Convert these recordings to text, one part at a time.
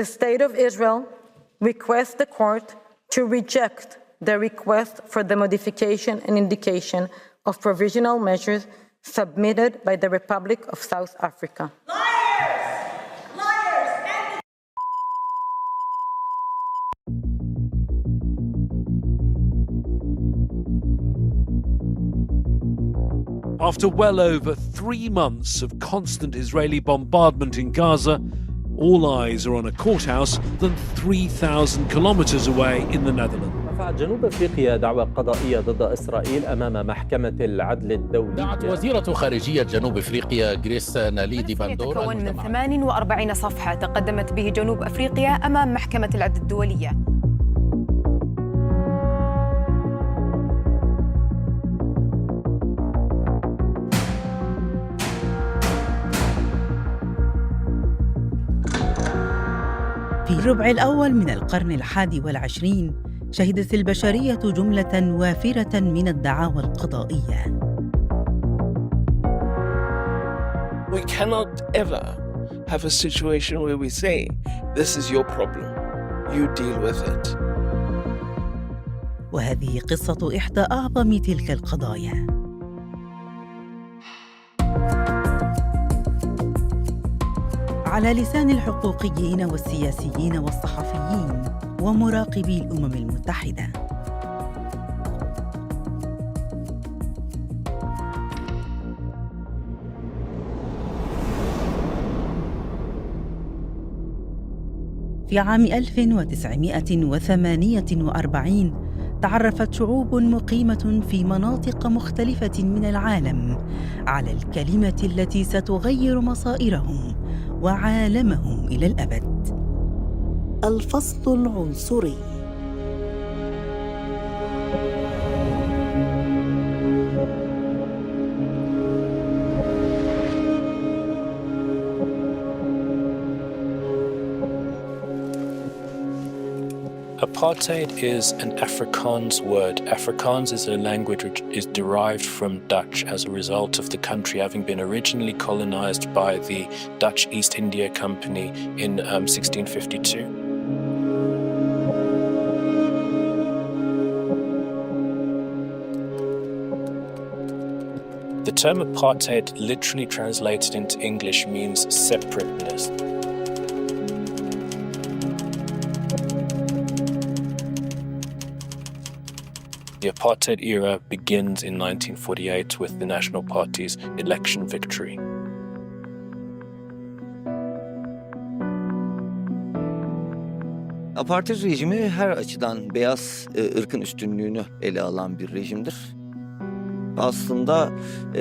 The State of Israel requests the court to reject the request for the modification and indication of provisional measures submitted by the Republic of South Africa. After well over 3 months of constant Israeli bombardment in Gaza, all eyes are on a courthouse than 3,000 kilometers away in the Netherlands. رفعت جنوب إفريقيا دعوى قضائية ضد إسرائيل أمام محكمة العدل الدولية. دعت وزيرة خارجية جنوب إفريقيا غريس ناليدي باندور يتكون من 48 صفحة تقدمت به جنوب إفريقيا أمام محكمة العدل الدولية. في الربع الأول من القرن 21 شهدت البشرية جملة وافرة من الدعاوى القضائية. We cannot ever have a situation where we say, this is your problem, you deal with it. وهذه قصة إحدى أعظم تلك القضايا. على لسان الحقوقيين والسياسيين والصحفيين ومراقبي الأمم المتحدة. في عام 1948 تعرفت شعوب مقيمة في مناطق مختلفة من العالم على الكلمة التي ستغير مصائرهم وعالمهم إلى الأبد. الفصل العنصري. Apartheid is an Afrikaans word. Afrikaans is a language which is derived from Dutch as a result of the country having been originally colonized by the Dutch East India Company in 1652. The term apartheid, literally translated into English, means separateness. The apartheid era begins in 1948 with the National Party's election victory. Apartheid rejimi her açıdan beyaz ırkın üstünlüğünü ele alan bir rejimdir. Aslında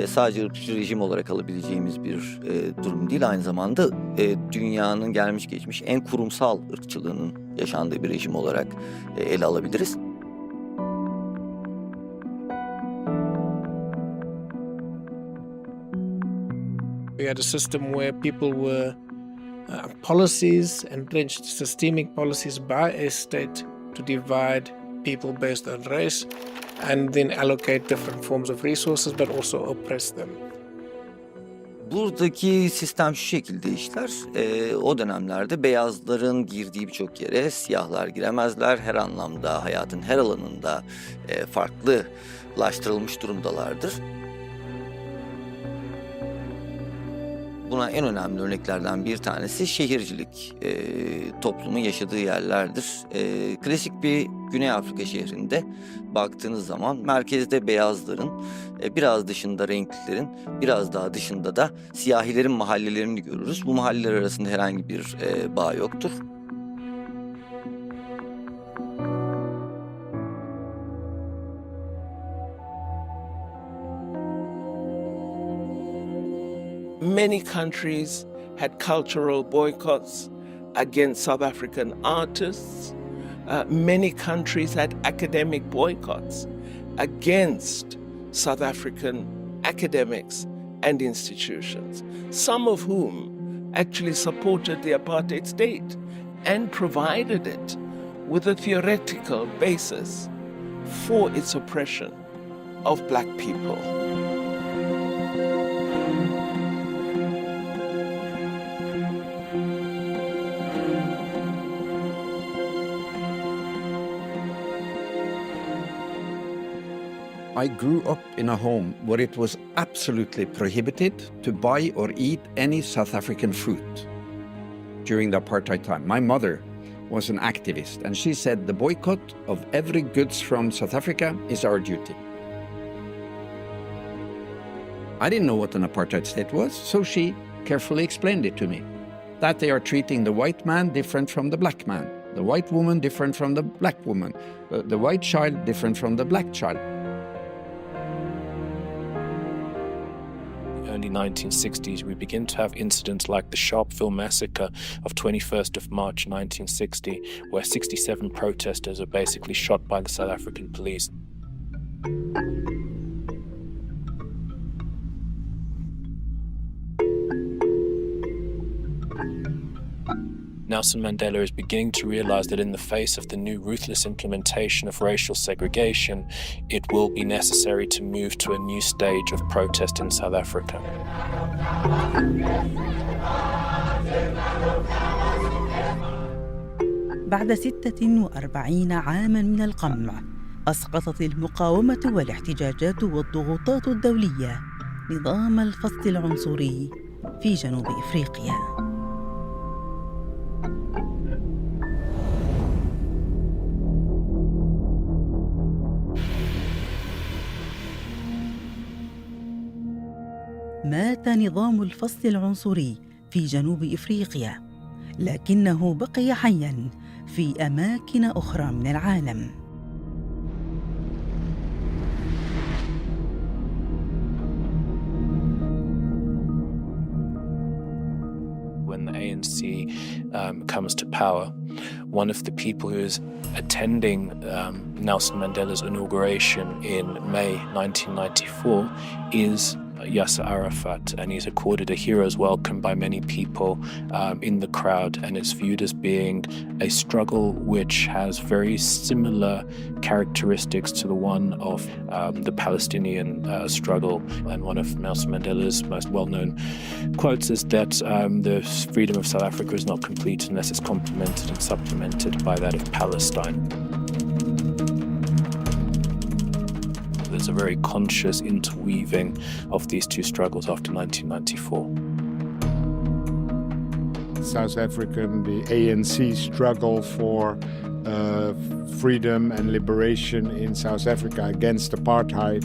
sadece ırkçı rejim olarak alabileceğimiz bir durum değil, aynı zamanda dünyanın gelmiş geçmiş en kurumsal ırkçılığının yaşandığı bir rejim olarak ele alabiliriz. We had a system where people were policies, entrenched systemic policies by a state to divide people based on race and then allocate different forms of resources but also oppress them. Buradaki sistem şu şekilde işler. O dönemlerde beyazların girdiği birçok yere siyahlar giremezler. Her anlamda hayatın her alanında farklılaştırılmış durumdalardır. Buna en önemli örneklerden bir tanesi şehircilik, toplumun yaşadığı yerlerdir. Klasik bir Güney Afrika şehrinde baktığınız zaman merkezde beyazların, biraz dışında renklilerin, biraz daha dışında da siyahilerin mahallelerini görürüz. Bu mahalleler arasında herhangi bir bağ yoktur. Many countries had cultural boycotts against South African artists. Many countries had academic boycotts against South African academics and institutions, some of whom actually supported the apartheid state and provided it with a theoretical basis for its oppression of black people. I grew up in a home where it was absolutely prohibited to buy or eat any South African fruit during the apartheid time. My mother was an activist, and she said the boycott of every goods from South Africa is our duty. I didn't know what an apartheid state was, so she carefully explained it to me, that they are treating the white man different from the black man, the white woman different from the black woman, the white child different from the black child. Early 1960s, we begin to have incidents like the Sharpeville massacre of 21st of March 1960, where 67 protesters are basically shot by the South African police. Nelson Mandela is beginning to realize that in the face of the new ruthless implementation of racial segregation, it will be necessary to move to a new stage of protest in South Africa. بعد 46 عاماً من القمع، أسقطت المقاومة والاحتجاجات والضغوطات الدولية نظام الفصل العنصري في جنوب إفريقيا. مات نظام الفصل العنصري في جنوب إفريقيا، لكنه بقي حياً في أماكن أخرى من العالم. When the ANC comes to power, one of the people who is attending Nelson Mandela's inauguration in May 1994 is Yasser Arafat, and he's accorded a hero's welcome by many people in the crowd, and is viewed as being a struggle which has very similar characteristics to the one of the Palestinian struggle. And one of Nelson Mandela's most well-known quotes is that the freedom of South Africa is not complete unless it's complemented and supplemented by that of Palestine. There's a very conscious interweaving of these two struggles after 1994. South African, the ANC struggle for freedom and liberation in South Africa against apartheid.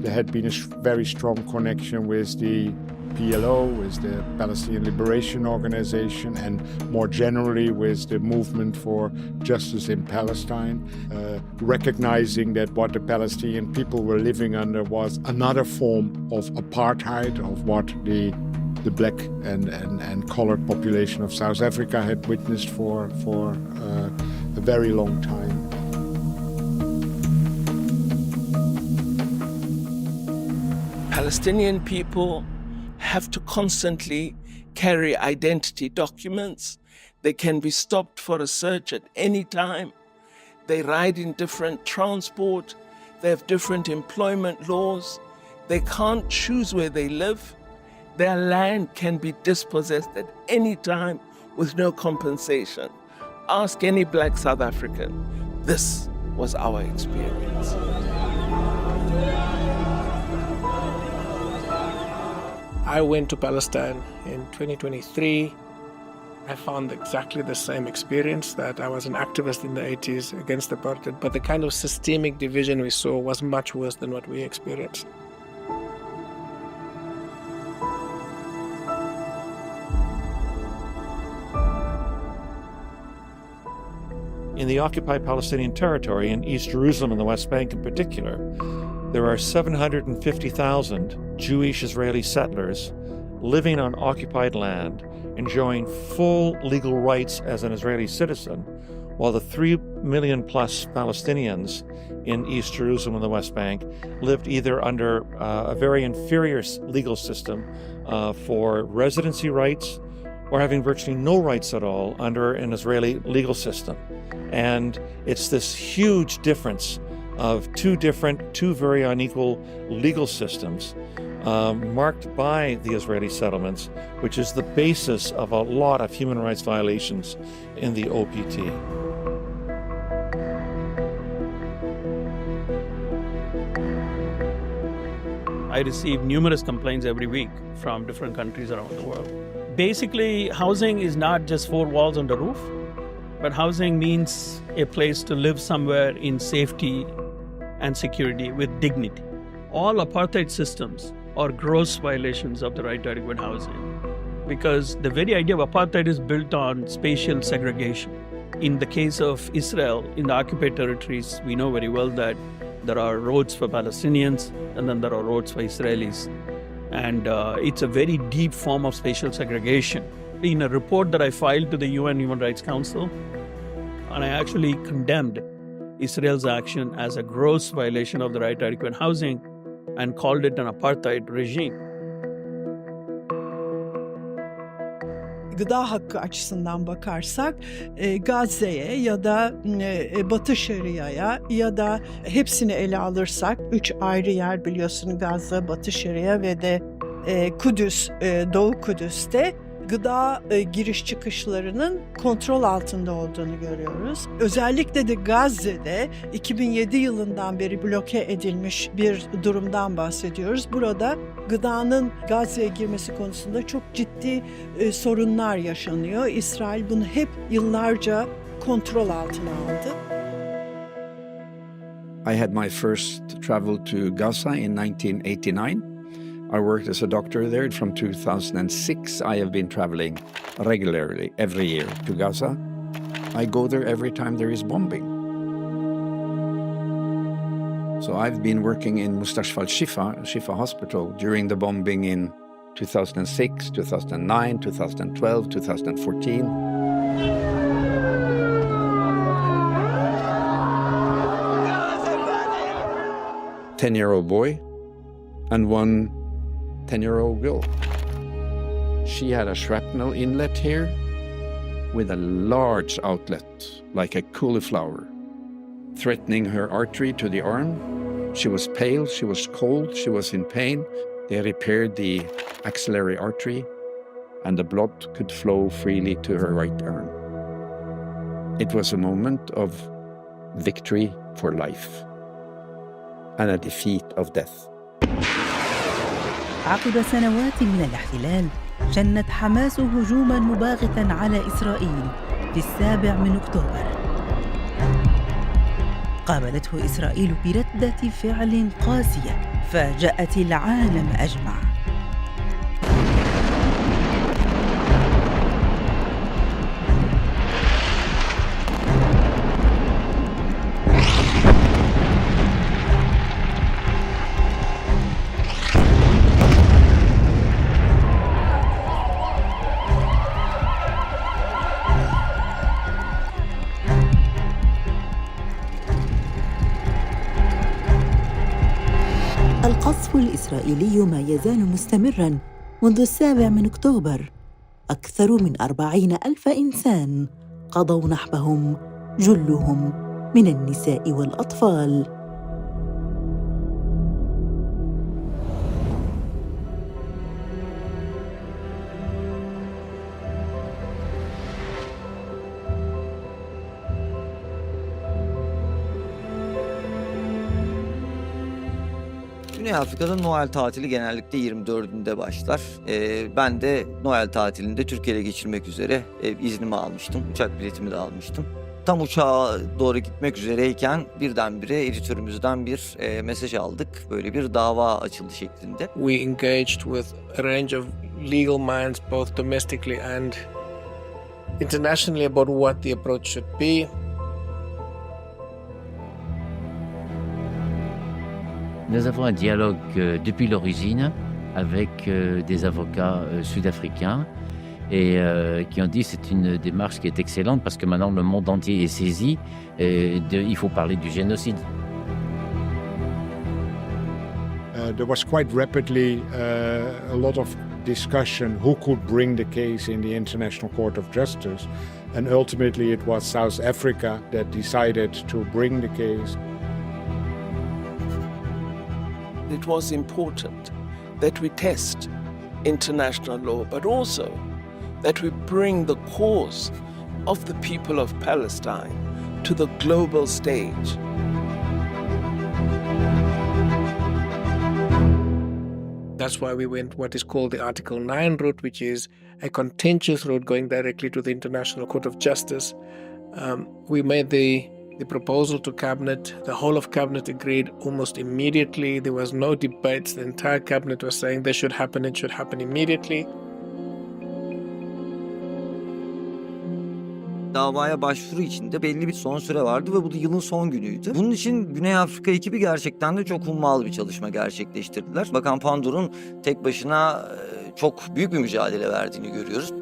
There had been a very strong connection with the PLO, with the Palestinian Liberation Organization, and more generally with the movement for justice in Palestine, recognizing that what the Palestinian people were living under was another form of apartheid, of what the black and colored population of South Africa had witnessed for a very long time. Palestinian people have to constantly carry identity documents. They can be stopped for a search at any time. They ride in different transport. They have different employment laws. They can't choose where they live. Their land can be dispossessed at any time with no compensation. Ask any black South African. This was our experience. I went to Palestine in 2023. I found exactly the same experience, that I was an activist in the 80s against apartheid, but the kind of systemic division we saw was much worse than what we experienced. In the occupied Palestinian territory, in East Jerusalem and the West Bank in particular, there are 750,000 Jewish Israeli settlers living on occupied land, enjoying full legal rights as an Israeli citizen, while the 3 million plus Palestinians in East Jerusalem and the West Bank lived either under a very inferior legal system for residency rights, or having virtually no rights at all under an Israeli legal system. And it's this huge difference of two very unequal legal systems marked by the Israeli settlements, which is the basis of a lot of human rights violations in the OPT. I receive numerous complaints every week from different countries around the world. Basically, housing is not just four walls on the roof, but housing means a place to live somewhere in safety and security with dignity. All apartheid systems are gross violations of the right to adequate housing because the very idea of apartheid is built on spatial segregation. In the case of Israel, in the occupied territories, we know very well that there are roads for Palestinians and then there are roads for Israelis. And it's a very deep form of spatial segregation. In a report that I filed to the UN Human Rights Council, and I actually condemned Israel's action as a gross violation of the right to adequate housing and called it an apartheid regime. Gıda hakkı açısından bakarsak Gazze'ye ya da Batı Şeria'ya ya da hepsini ele alırsak 3 ayrı yer biliyorsun, Gazze, Batı Şeria ve de Kudüs, Doğu Kudüs'te gıda giriş çıkışlarının kontrol altında olduğunu görüyoruz. Özellikle de Gazze'de 2007 yılından beri bloke edilmiş bir durumdan bahsediyoruz. Burada gıdanın Gazze'ye girmesi konusunda çok ciddi sorunlar yaşanıyor. İsrail bunu hep yıllarca kontrol altına aldı. I had my first travel to Gaza in 1989. I worked as a doctor there. From 2006, I have been traveling regularly every year to Gaza. I go there every time there is bombing. So I've been working in Mustashfa al-Shifa Hospital during the bombing in 2006, 2009, 2012, 2014. A 10-year-old boy and one 10-year-old girl. She had a shrapnel inlet here with a large outlet, like a cauliflower, threatening her artery to the arm. She was pale, she was cold, she was in pain. They repaired the axillary artery and the blood could flow freely to her right arm. It was a moment of victory for life and a defeat of death. عقب سنوات من الاحتلال شنت حماس هجوما مباغتا على إسرائيل في 7 أكتوبر. قابلته إسرائيل بردة فعل قاسية فاجأت العالم أجمع. القصف الإسرائيلي ما يزال مستمراً منذ 7 أكتوبر. أكثر من 40,000 إنسان قضوا نحبهم، جلهم من النساء والأطفال. Güney Afrika'da Noel tatili genellikle 24'ünde başlar. Ben de Noel tatilinde Türkiye'ye geçirmek üzere iznimi almıştım. Uçak biletimi de almıştım. Tam uçağa doğru gitmek üzereyken birdenbire editörümüzden bir mesaj aldık. Böyle bir dava açıldı şeklinde. We engaged with a range of legal minds both domestically and internationally about what the approach should be. Nous avons un dialogue depuis l'origine avec des avocats sud-africains et qui ont dit que c'est une démarche qui est excellente parce que maintenant le monde entier est saisi. Il faut parler du génocide. There was quite rapidly a lot of discussion who could bring the case in the International Court of Justice, and ultimately it was South Africa that decided to bring the case. It was important that we test international law, but also that we bring the cause of the people of Palestine to the global stage. That's why we went what is called the Article 9 route, which is a contentious route going directly to the International Court of Justice. We made the proposal to Cabinet. The whole of Cabinet agreed almost immediately. There was no debates. The entire Cabinet was saying this should happen, it should happen immediately. Davaya başvuru için de belli bir son süre vardı ve bu da yılın son günüydü. Bunun için Güney Afrika ekibi gerçekten de çok hummalı bir çalışma gerçekleştirdiler. Bakan Pandor'un tek başına çok büyük bir mücadele verdiğini görüyoruz.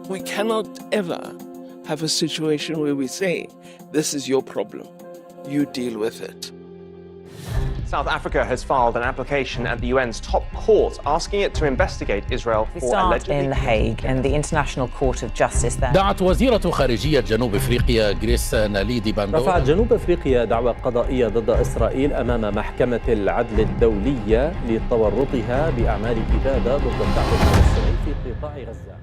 We cannot ever have a situation where we say, this is your problem, you deal with it. South Africa has filed an application at the UN's top court asking it to investigate Israel for allegedly... in The Hague and the International Court of Justice there. دعت وزيرة خارجية جنوب إفريقيا رفعت جنوب إفريقيا دعوى قضائية ضد إسرائيل أمام محكمة العدل الدولية لتورطها بأعمال إبادة ضد الشعب الفلسطيني في قطاع غزة.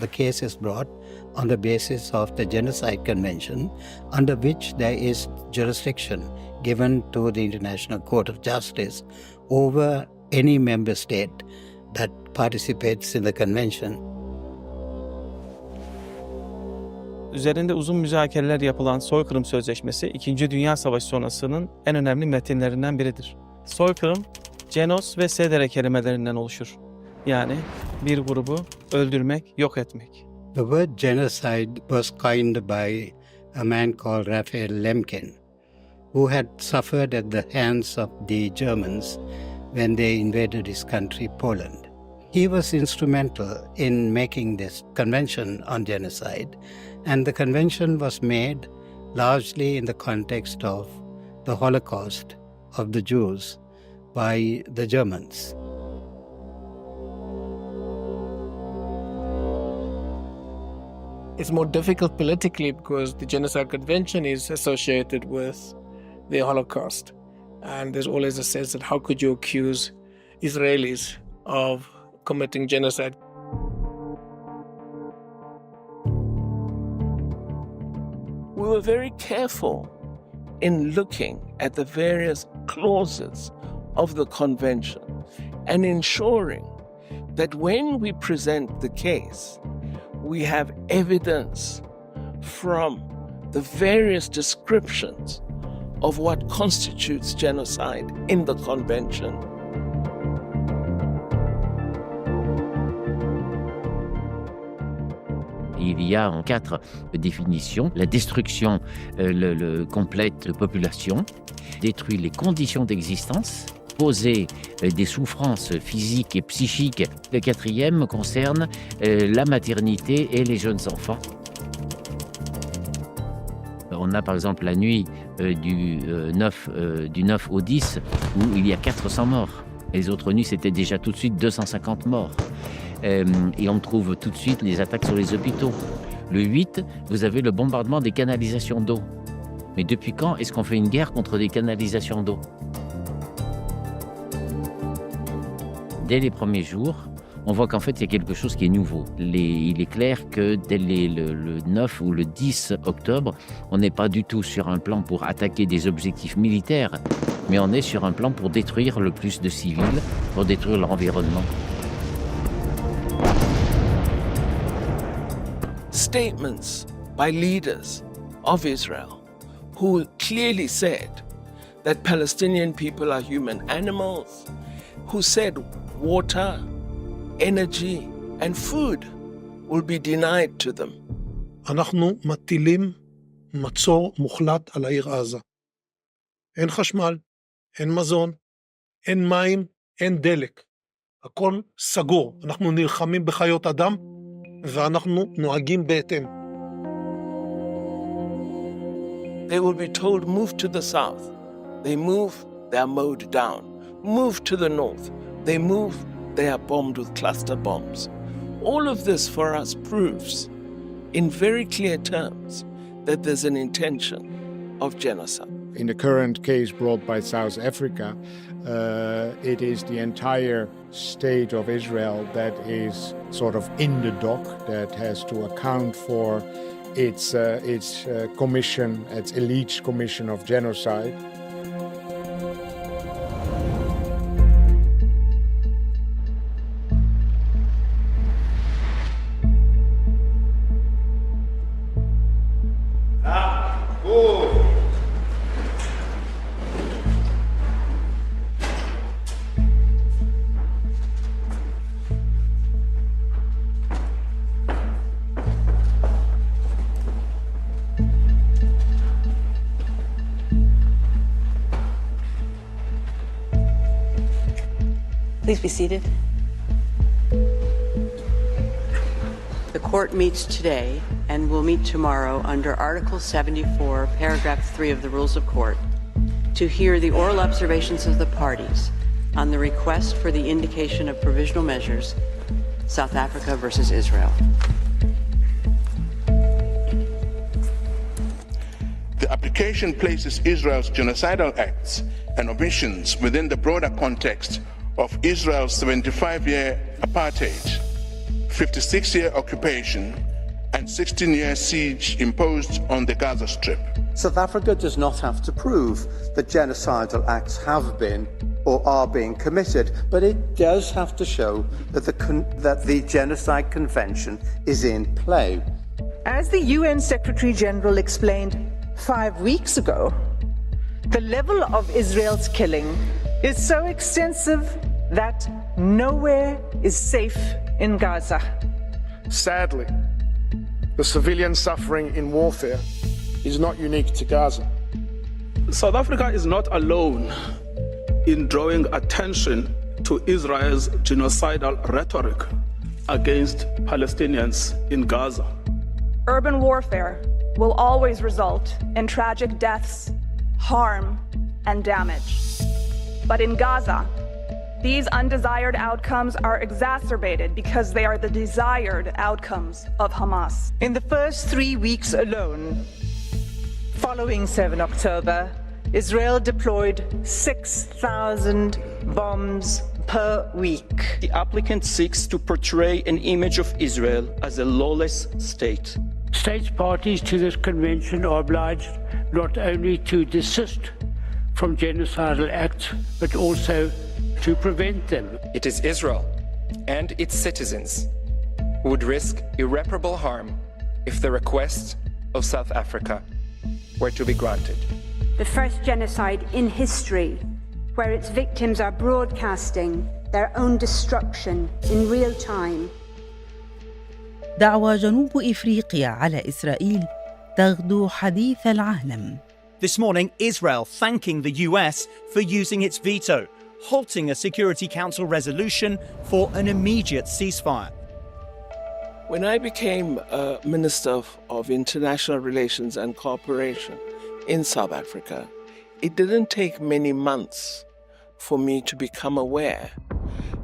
The case is brought on the basis of the Genocide Convention, under which there is jurisdiction given to the International Court of Justice over any member state that participates in the convention. Üzerinde uzun müzakereler yapılan Soykırım Sözleşmesi, 2. Dünya Savaşı sonrasının en önemli metinlerinden biridir. Soykırım, genos ve sedere kelimelerinden oluşur. Yani bir grubu öldürmek, yok etmek. The word genocide was coined by a man called Raphael Lemkin, who had suffered at the hands of the Germans when they invaded his country, Poland. He was instrumental in making this convention on genocide, and the convention was made largely in the context of the Holocaust of the Jews by the Germans. It's more difficult politically because the Genocide Convention is associated with the Holocaust. And there's always a sense that how could you accuse Israelis of committing genocide? We were very careful in looking at the various clauses of the convention and ensuring that when we present the case, we have evidence from the various descriptions of what constitutes genocide in the convention. Il y a en 4 définitions la destruction complète de population, détruire les conditions d'existence, poser des souffrances physiques et psychiques. Le 4e concerne la maternité et les jeunes enfants. On a par exemple la nuit du 9 au 10 où il y a 400 morts. Les autres nuits, c'était déjà tout de suite 250 morts. Et on trouve tout de suite les attaques sur les hôpitaux. Le 8, vous avez le bombardement des canalisations d'eau. Mais depuis quand est-ce qu'on fait une guerre contre des canalisations d'eau ? Dès les premiers jours, on voit qu'en fait, il y a quelque chose qui est nouveau. Il est clair que dès le 9 ou le 10 octobre, on n'est pas du tout sur un plan pour attaquer des objectifs militaires, mais on est sur un plan pour détruire le plus de civils, pour détruire l'environnement. Statements by leaders of Israel who clearly said that Palestinian people are human animals, who said water, energy and food will be denied to them. אנחנו מטילים מצור מוחלט על העיר עזה. אין חשמל, אין מזון, אין מים, אין דלק. הכל סגור. אנחנו נלחמים בחיות אדם ואנחנו נוהגים בהתאם. They will be told, move to the south. They move, they are mowed down. Move to the north. They move, they are bombed with cluster bombs. All of this for us proves in very clear terms that there's an intention of genocide. In the current case brought by South Africa, it is the entire state of Israel that is sort of in the dock, that has to account for its commission, its elite commission of genocide. Please be seated. The court meets today and will meet tomorrow under Article 74, Paragraph 3 of the Rules of Court to hear the oral observations of the parties on the request for the indication of provisional measures, South Africa versus Israel. The application places Israel's genocidal acts and omissions within the broader context of Israel's 75-year apartheid, 56-year occupation, and 16-year siege imposed on the Gaza Strip. South Africa does not have to prove that genocidal acts have been or are being committed, but it does have to show that the Genocide Convention is in play. As the UN Secretary General explained 5 weeks ago, the level of Israel's killing is so extensive that nowhere is safe in Gaza. Sadly, the civilian suffering in warfare is not unique to Gaza. South Africa is not alone in drawing attention to Israel's genocidal rhetoric against Palestinians in Gaza. Urban warfare will always result in tragic deaths, harm, and damage. But in Gaza, these undesired outcomes are exacerbated because they are the desired outcomes of Hamas. In the first 3 weeks alone, following 7 October, Israel deployed 6,000 bombs per week. The applicant seeks to portray an image of Israel as a lawless state. States parties to this convention are obliged not only to desist from genocidal acts, but also to prevent them. It is Israel and its citizens who would risk irreparable harm if the request of South Africa were to be granted. The first genocide in history where its victims are broadcasting their own destruction in real time. دعوى جنوب إفريقيا على إسرائيل تغدو حديث العالم. This morning, Israel thanking the US for using its veto, halting a Security Council resolution for an immediate ceasefire. When I became Minister of International Relations and Cooperation in South Africa, it didn't take many months for me to become aware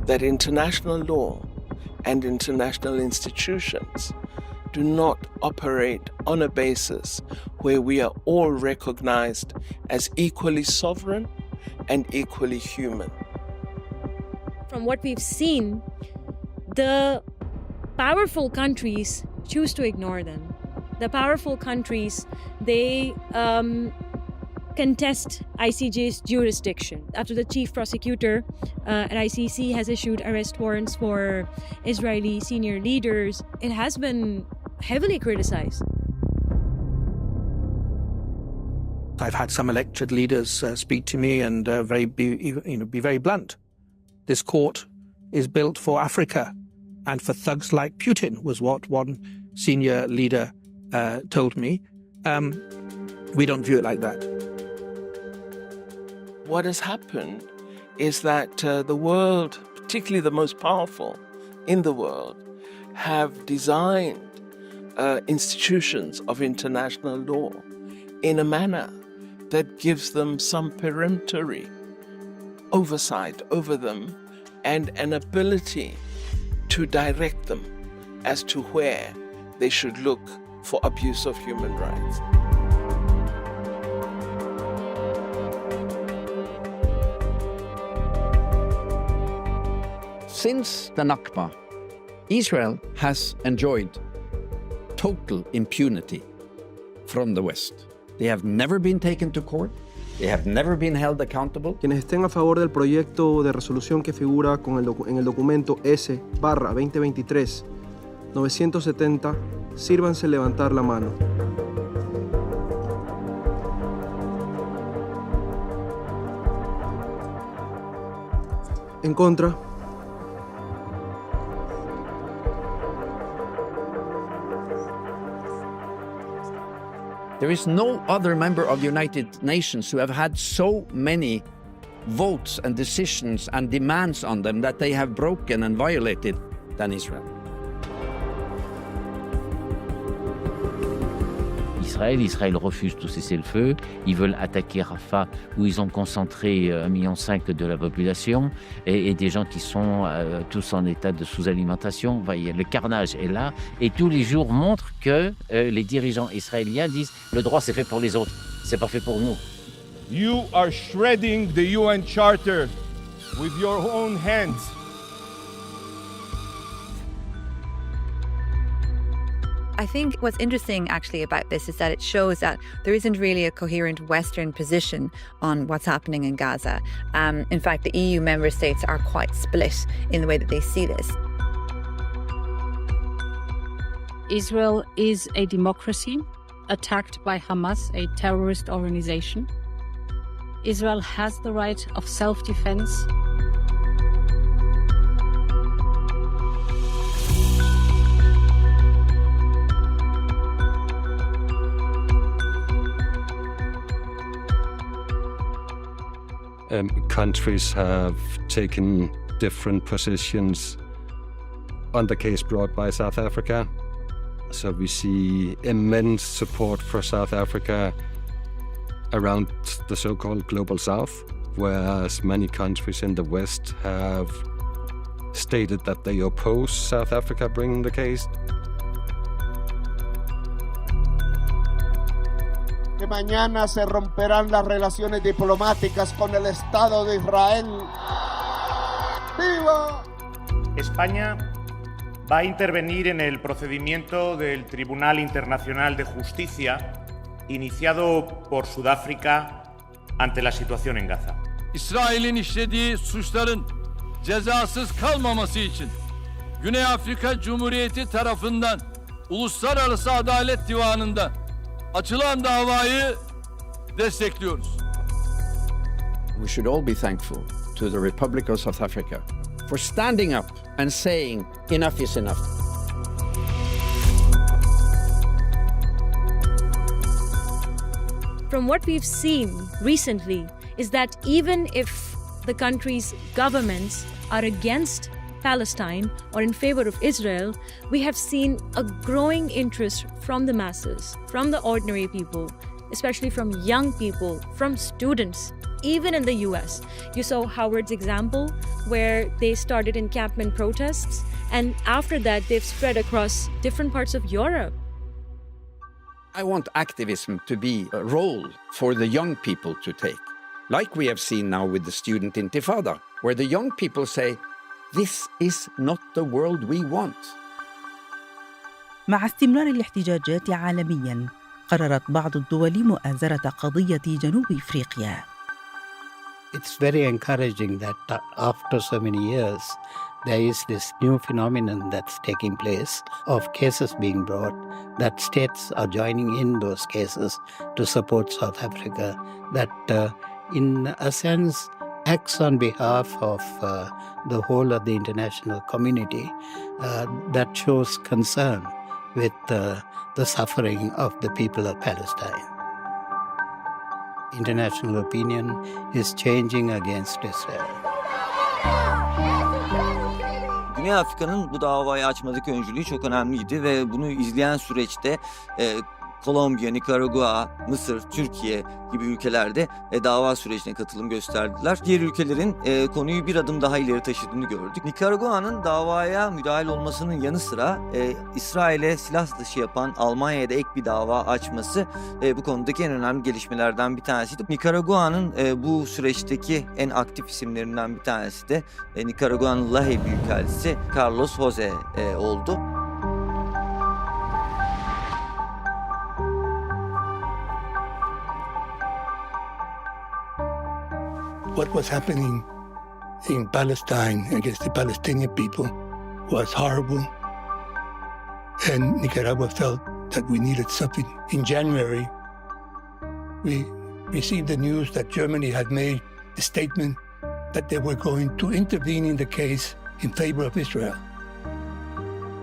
that international law and international institutions do not operate on a basis where we are all recognized as equally sovereign and equally human. From what we've seen, the powerful countries choose to ignore them. The powerful countries, they contest ICJ's jurisdiction. After the chief prosecutor at ICC has issued arrest warrants for Israeli senior leaders, it has been heavily criticized. I've had some elected leaders speak to me and be very blunt. This court is built for Africa and for thugs like Putin, was what one senior leader told me. We don't view it like that. What has happened is that the world, particularly the most powerful in the world, have designed institutions of international law in a manner that gives them some peremptory oversight over them and an ability to direct them as to where they should look for abuse of human rights. Since the Nakba, Israel has enjoyed total impunity from the West. They have never been taken to court. They have never been held accountable. Quienes estén a favor del proyecto de resolución que figura en el documento S/2023-970, sírvanse levantar la mano. En contra. There is no other member of the United Nations who have had so many votes and decisions and demands on them that they have broken and violated than Israel. Israël refuse tout cessez-le-feu. Ils veulent attaquer Rafah, où ils ont concentré 1,5 million de la population et des gens qui sont tous en état de sous-alimentation. Le carnage est là et tous les jours montrent que les dirigeants israéliens disent le droit c'est fait pour les autres, c'est pas fait pour nous. You are shredding the UN Charter with your own hands. I think what's interesting actually about this is that it shows that there isn't really a coherent Western position on what's happening in Gaza. In fact, the EU member states are quite split in the way that they see this. Israel is a democracy attacked by Hamas, a terrorist organization. Israel has the right of self-defense. Countries have taken different positions on the case brought by South Africa. So we see immense support for South Africa around the so-called Global South, whereas many countries in the West have stated that they oppose South Africa bringing the case. Que mañana se romperán las relaciones diplomáticas con el Estado de Israel. ¡Viva! España va a intervenir en el procedimiento del Tribunal Internacional de Justicia iniciado por Sudáfrica ante la situación en Gaza. İsrail'in işlediği suçların cezasız kalmaması için Güney Afrika Cumhuriyeti tarafından Uluslararası Adalet Divanı'nda açılan davayı destekliyoruz. We should all be thankful to the Republic of South Africa for standing up and saying enough is enough. From what we've seen recently is that even if the country's governments are against Palestine or in favor of Israel, we have seen a growing interest from the masses, from the ordinary people, especially from young people, from students. Even in the US, you saw Howard's example where they started encampment protests, and after that they've spread across different parts of Europe. I want activism to be a role for the young people to take, like we have seen now with the student intifada, where the young people say, this is not the world we want. مع استمرار الاحتجاجات عالمياً، قررت بعض الدول مؤازرة قضية جنوب إفريقيا. It's very encouraging that after so many years, there is this new phenomenon that's taking place of cases being brought, that states are joining in those cases to support South Africa, that in a sense acts on behalf of the whole of the international community that shows concern with the suffering of the people of Palestine. International opinion is changing against Israel. Güney Afrika'nın bu davayı açmadaki öncülüğü çok önemliydi ve bunu izleyen süreçte Kolombiya, Nikaragua, Mısır, Türkiye gibi ülkelerde dava sürecine katılım gösterdiler. Diğer ülkelerin konuyu bir adım daha ileri taşıdığını gördük. Nikaragua'nın davaya müdahil olmasının yanı sıra İsrail'e silah satışı yapan Almanya'ya da ek bir dava açması bu konudaki en önemli gelişmelerden bir tanesiydi. Nikaragua'nın bu süreçteki en aktif isimlerinden bir tanesi de Nikaragua'nın Lahe Büyükelçisi Carlos Jose oldu. What was happening in Palestine against the Palestinian people was horrible, and Nicaragua felt that we needed something. In January, we received the news that Germany had made a statement that they were going to intervene in the case in favor of Israel.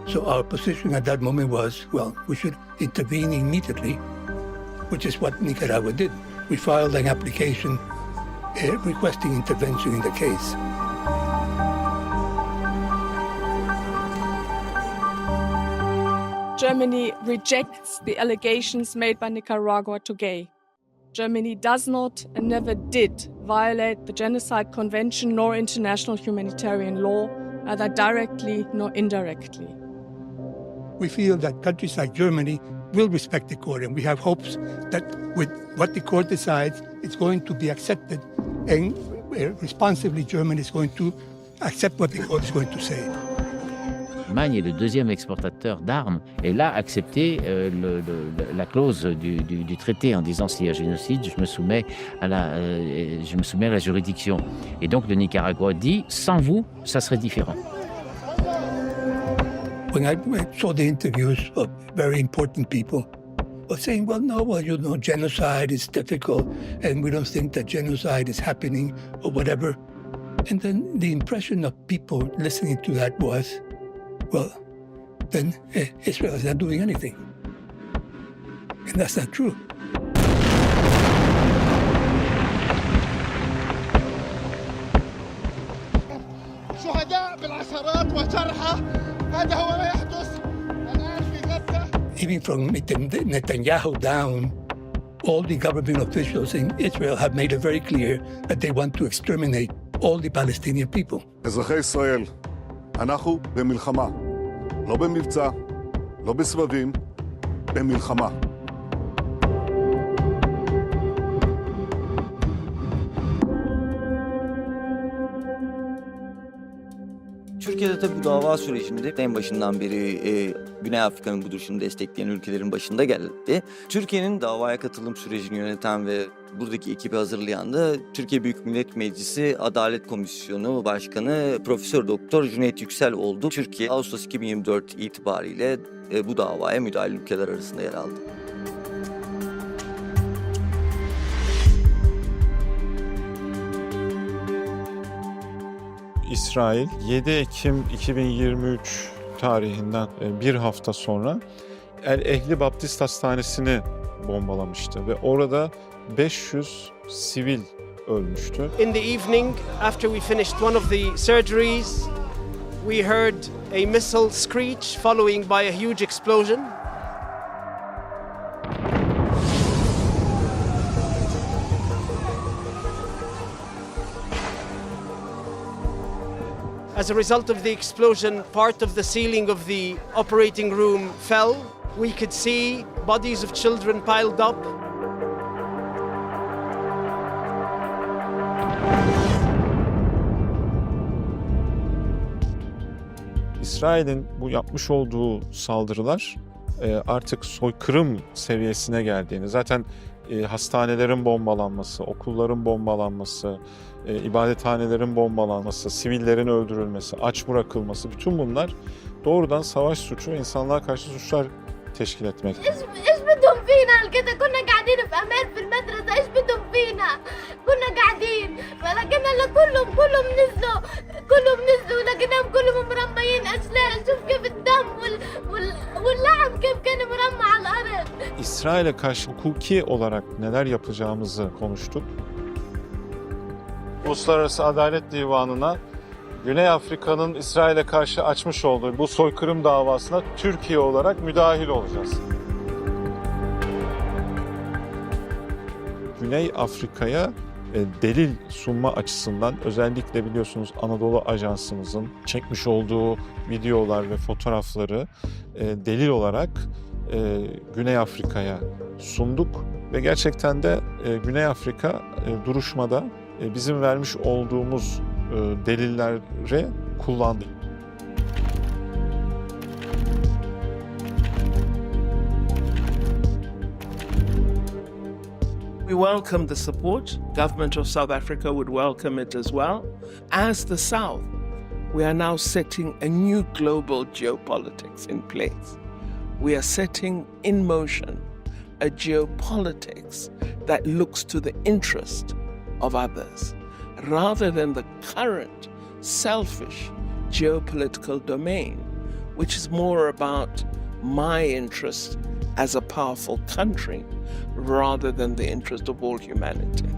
So our position at that moment was, well, we should intervene immediately, which is what Nicaragua did. We filed an application requesting intervention in the case. Germany rejects the allegations made by Nicaragua today. Germany does not and never did violate the Genocide Convention nor international humanitarian law, either directly nor indirectly. We feel that countries like Germany will respect the court, and we have hopes that with what the court decides, it's going to be accepted, and responsibly Germany is going to accept what the court is going to say. L'Allemagne est le deuxième exportateur d'armes et là accepté la clause du traité en disant s'il y a génocide, je me soumets à la juridiction. Et donc le Nicaragua dit sans vous, ça serait différent. When I saw the interviews of very important people saying, genocide is difficult and we don't think that genocide is happening or whatever. And then the impression of people listening to that was, then Israel is not doing anything. And that's not true. شهداء بالعشرات وجرحى هذا هو ما يحدث الآن في غزة. Even from Netanyahu down, all the government officials in Israel have made it very clear that they want to exterminate all the Palestinian people. אזרחי ישראל, אנחנו במלחמה. לא במבצע, לא בסבבים, במלחמה. Türkiye'de tabii bu dava sürecinde en başından beri Güney Afrika'nın bu duruşunu destekleyen ülkelerin başında geldi. Türkiye'nin davaya katılım sürecini yöneten ve buradaki ekibi hazırlayan da Türkiye Büyük Millet Meclisi Adalet Komisyonu Başkanı Profesör Doktor Cüneyt Yüksel oldu. Türkiye Ağustos 2024 itibariyle bu davaya müdahil ülkeler arasında yer aldı. İsrail 7 Ekim 2023 tarihinden bir hafta sonra El Ehli Baptist Hastanesi'ni bombalamıştı ve orada 500 sivil ölmüştü. In the evening, after we finished one of the surgeries, we heard a missile screech following by a huge explosion. As a result of the explosion, part of the ceiling of the operating room fell. We could see bodies of children piled up. İsrail'in bu yapmış olduğu saldırılar artık soykırım seviyesine geldiğini, zaten hastanelerin bombalanması, okulların bombalanması, ibadethanelerin bombalanması, sivillerin öldürülmesi, aç bırakılması, bütün bunlar doğrudan savaş suçu ve insanlığa karşı suçlar teşkil etmekte. ايش بدهم فينا كده كنا قاعدين في امان في المدرسه ايش بدهم فينا كنا قاعدين ولكن هلا كلهم نزلوا لقيناهم كلهم مرميين اشلاء شوف كيف الدم واللعب كيف كان مرمى على الارض. İsrail'e karşı hukuki olarak neler yapacağımızı konuştuk. Uluslararası Adalet Divanı'na Güney Afrika'nın İsrail'e karşı açmış olduğu bu soykırım davasına Türkiye olarak müdahil olacağız. Güney Afrika'ya delil sunma açısından özellikle biliyorsunuz Anadolu Ajansımızın çekmiş olduğu videolar ve fotoğrafları delil olarak Güney Afrika'ya sunduk ve gerçekten de Güney Afrika duruşmada bizim vermiş olduğumuz delilleri kullandı. We welcome the support. Government of South Africa would welcome it as well. As the South, we are now setting a new global geopolitics in place. We are setting in motion a geopolitics that looks to the interest of others, rather than the current selfish geopolitical domain, which is more about my interest as a powerful country rather than the interest of all humanity.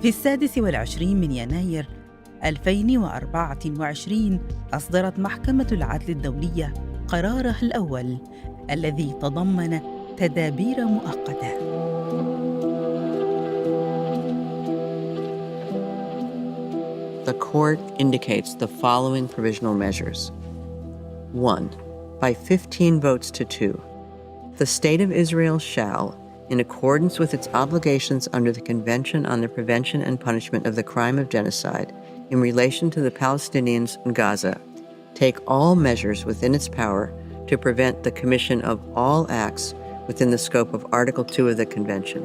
في 26 من يناير 2024 أصدرت محكمة العدل الدولية قرارها الأول الذي تضمن تدابير مؤقتة. The court indicates the following provisional measures. 1. By 15 votes to 2, the State of Israel shall, in accordance with its obligations under the Convention on the Prevention and Punishment of the Crime of Genocide in relation to the Palestinians in Gaza, take all measures within its power to prevent the commission of all acts within the scope of Article 2 of the Convention.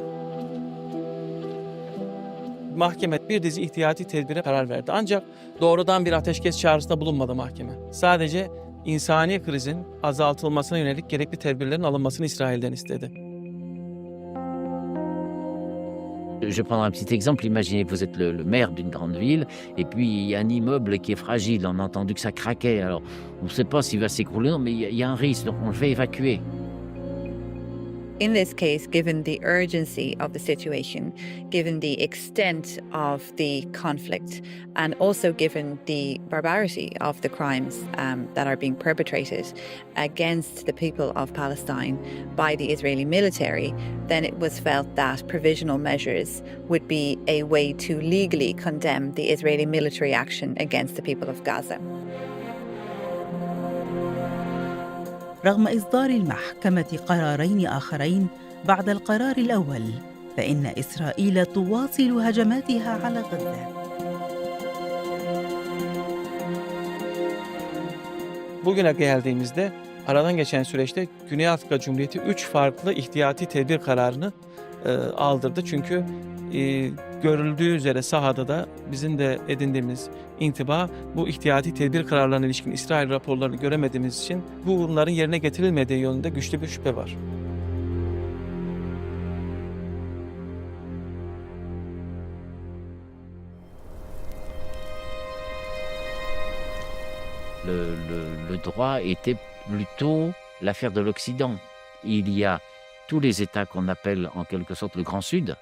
Mahkeme bir dizi ihtiyati tedbire karar verdi. Ancak doğrudan bir ateşkes çağrısında bulunmadı mahkeme. Sadece insani krizin azaltılmasına yönelik gerekli tedbirlerin alınmasını İsrail'den istedi. Je prends un petit exemple. Imaginez, vous êtes le maire d'une grande ville et puis il y a un immeuble qui est fragile. On a entendu que ça craquait. Alors, on ne sait pas s'il va s'écrouler, non, mais il y a un risque. Donc, on le fait évacuer. In this case, given the urgency of the situation, given the extent of the conflict, and also given the barbarity of the crimes that are being perpetrated against the people of Palestine by the Israeli military, then it was felt that provisional measures would be a way to legally condemn the Israeli military action against the people of Gaza. رغم إصدار المحكمة قرارين آخرين بعد القرار الأول، فإن إسرائيل تواصل هجماتها على غزة. Bugüne geldiğimizde aradan geçen süreçte Güney Afrika Cumhuriyeti 3 farklı ihtiyati tedbir kararını aldırdı. Çünkü görüldüğü üzere sahada da bizim de edindiğimiz intiba bu ihtiyati tedbir kararlarına ilişkin İsrail raporlarını göremediğimiz için bunların yerine getirilmediği yönünde güçlü bir şüphe var. Le droit était plutôt l'affaire de l'Occident. Il y a tous les États qu'on appelle en quelque sorte le Grand Sud,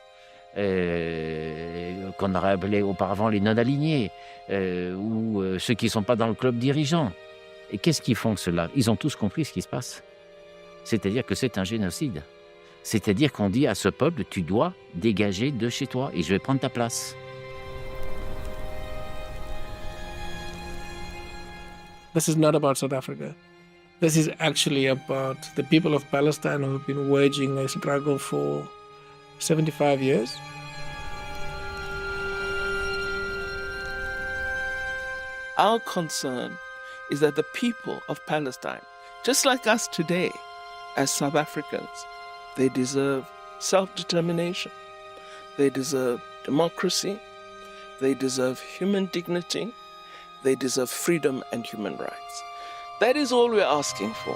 qu'on aurait appelé auparavant les non-alignés, ou ceux qui ne sont pas dans le club dirigeant. Et qu'est-ce qu'ils font ceux-là? Ils ont tous compris ce qui se passe. C'est-à-dire que c'est un génocide. C'est-à-dire qu'on dit à ce peuple, tu dois dégager de chez toi et je vais prendre ta place. This is not about South Africa. This is actually about the people of Palestine who have been waging a struggle for 75 years. Our concern is that the people of Palestine, just like us today as South Africans, they deserve self-determination, they deserve democracy, they deserve human dignity, they deserve freedom and human rights. That is all we're asking for.